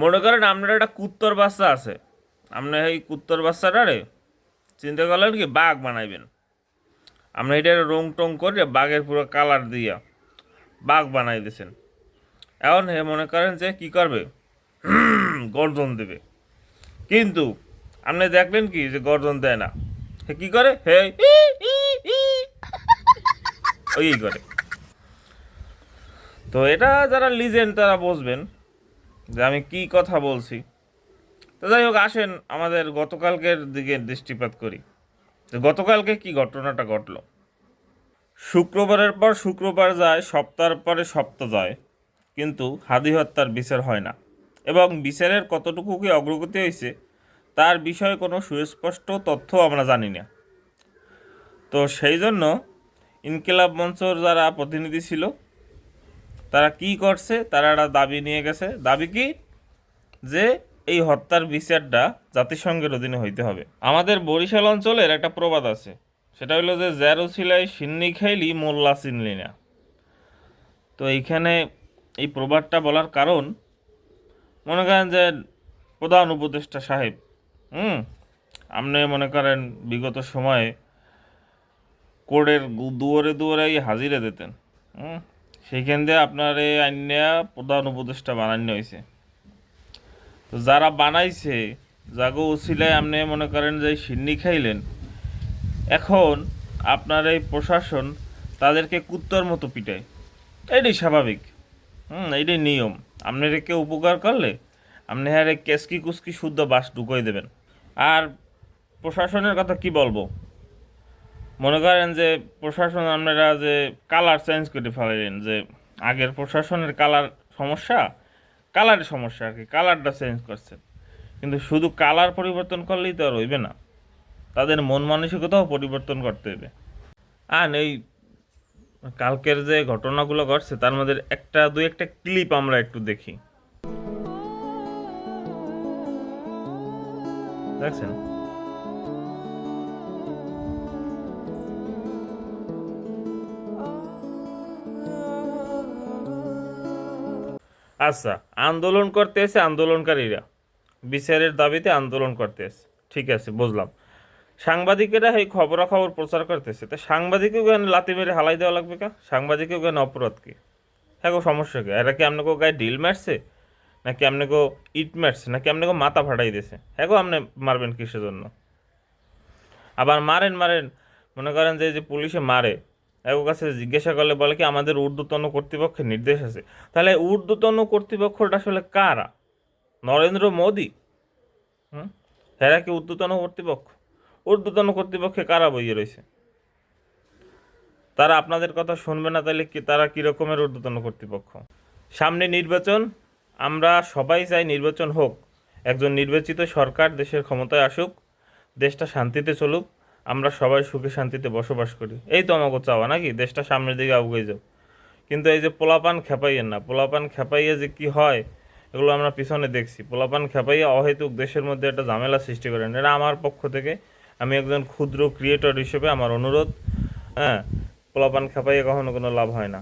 মনে করেন আপনার একটা কুত্তর বাচ্চা আছে, আপনার এই কুত্তর বাচ্চাটারে চিন্তা করলেন কি বাঘ বানাইবেন। আপনি এটা রং টং করে বাঘের পুরো কালার দিয়া বাঘ বানাই দিয়েছেন। এখন হে মনে করেন যে কি করবে, গর্জন দেবে। কিন্তু আপনি দেখলেন কি যে গর্জন দেয় না, সে কি করে, হে ই, ই, ই, ওই করে। তো এটা যারা লিজেন্ড তারা বুঝবেন যে আমি কি কথা বলছি। তো যাই হোক, আসেন আমাদের গতকালকের দিকে দৃষ্টিপাত করি। তো গতকালকে কি ঘটনাটা ঘটলো। শুক্রবারের পর শুক্রবার যায়, সপ্তাহের পরে সপ্তাহ যায়, কিন্তু হাদি হত্যার বিচার হয় না, এবং বিচারের কতটুকু কি অগ্রগতি হয়েছে তার বিষয়ে কোনো সুস্পষ্ট তথ্য আমরা জানি না। তো সেই জন্য ইনকিলাব মঞ্চর যারা প্রতিনিধি ছিল তারা কি করছে, তারা একটা দাবি নিয়ে গেছে। দাবি কি, যে এই হত্যার বিচারটা জাতিসংঘের অধীনে হইতে হবে। আমাদের বরিশাল অঞ্চলের একটা প্রবাদ আছে, সেটা হলো যে জ্যারো ছিলাই সিন্নি খাইলি মোল্লা চিনলি না। তো এইখানে এই প্রবাদটা বলার কারণ, মনে করেন যে প্রধান উপদেষ্টা সাহেব, আপনি মনে করেন বিগত সময়ে কোর্টের দুয়ারে দুয়ারে হাজিরা দিতেন, সেইখান দিয়ে আপনার এই আইনা প্রধান উপদেষ্টা বানানো হয়েছে। তো যারা বানাইছে, জাগো উছিলায় আপনি মনে করেন যে সিন্নি খাইলেন, এখন আপনার এই প্রশাসন তাদেরকে কুত্তর মতো পিটায়। এটাই স্বাভাবিক, এইটাই নিয়ম। আপনার কেউ উপকার করলে আপনি হ্যাঁ কেসকি কুসকি শুদ্ধ বাস ঢুকাই দেবেন। আর প্রশাসনের কথা কি বলবো, মনে করেন যে প্রশাসন আপনারা যে কালার চেঞ্জ করে ফেলাইলেন, যে আগের প্রশাসনের কালার সমস্যা, কালারের সমস্যা আর কি, কালারটা চেঞ্জ করছেন। কিন্তু শুধু কালার পরিবর্তন করলেই তো আর হইবে না, তাদের মন মানসিকতাও পরিবর্তন করতে হবে। আর এই কালকের যে ঘটনাগুলো ঘটছে তার মধ্যে দুই একটা ক্লিপ আমরা একটু দেখি, দেখছেন। আচ্ছা, আন্দোলন করতে এসে আন্দোলনকারীরা বিচারের দাবিতে আন্দোলন করতে এসে, ঠিক আছে বুঝলাম। সাংবাদিকেরা এই খবরাখবর প্রচার করতেছে, তো সাংবাদিকও কেন লাথি মেরে হালাই দেওয়া লাগবে? কা সাংবাদিকও কেন অপরাধ কি? হ্যাঁ গো, সমস্যা কি? এরা কি আপনাকে গায়ে ঢিল মারছে, নাকি আপনাকে ইট মারছে, নাকি আপনাকে মাথা ফাটাই দিয়েছে? হ্যাঁ গো, আপনি মারবেন কিসের জন্য? আবার মারেন মারেন, মনে করেন যে যে পুলিশে মারে, এর কাছে জিজ্ঞাসা করলে বলে কি আমাদের ঊর্ধ্বতন কর্তৃপক্ষের নির্দেশ আছে। তাহলে ঊর্ধ্বতন কর্তৃপক্ষটা আসলে কারা? নরেন্দ্র মোদী? এরা কি ঊর্ধ্বতন কর্তৃপক্ষ? ঊর্ধ্বতন কর্তৃপক্ষে কারা বইয়ে রয়েছে? তারা আপনাদের কথা শুনবে না, তাহলে কি তারা কীরকমের ঊর্ধ্বতন কর্তৃপক্ষ? সামনে নির্বাচন, আমরা সবাই চাই নির্বাচন হোক, একজন নির্বাচিত সরকার দেশের ক্ষমতায় আসুক, দেশটা শান্তিতে চলুক, আমরা সবাই সুখে শান্তিতে বসবাস করি, এই তো আমাকে চাওয়া নাকি? দেশটা সামনের দিকে আগুয়ে যাও। কিন্তু এই যে পোলাপান খেপাইয়েন না, পোলাপান খেপাইয়ে যে কি হয় এগুলো আমরা পিছনে দেখছি। পোলাপান খেপাইয়ে অহেতুক দেশের মধ্যে একটা ঝামেলা সৃষ্টি করেন, এটা আমার পক্ষ থেকে, আমি একজন ক্ষুদ্র ক্রিয়েটর হিসেবে আমার অনুরোধ। পোলাপান খেপাইয়ে কখনো কোনো লাভ হয় না।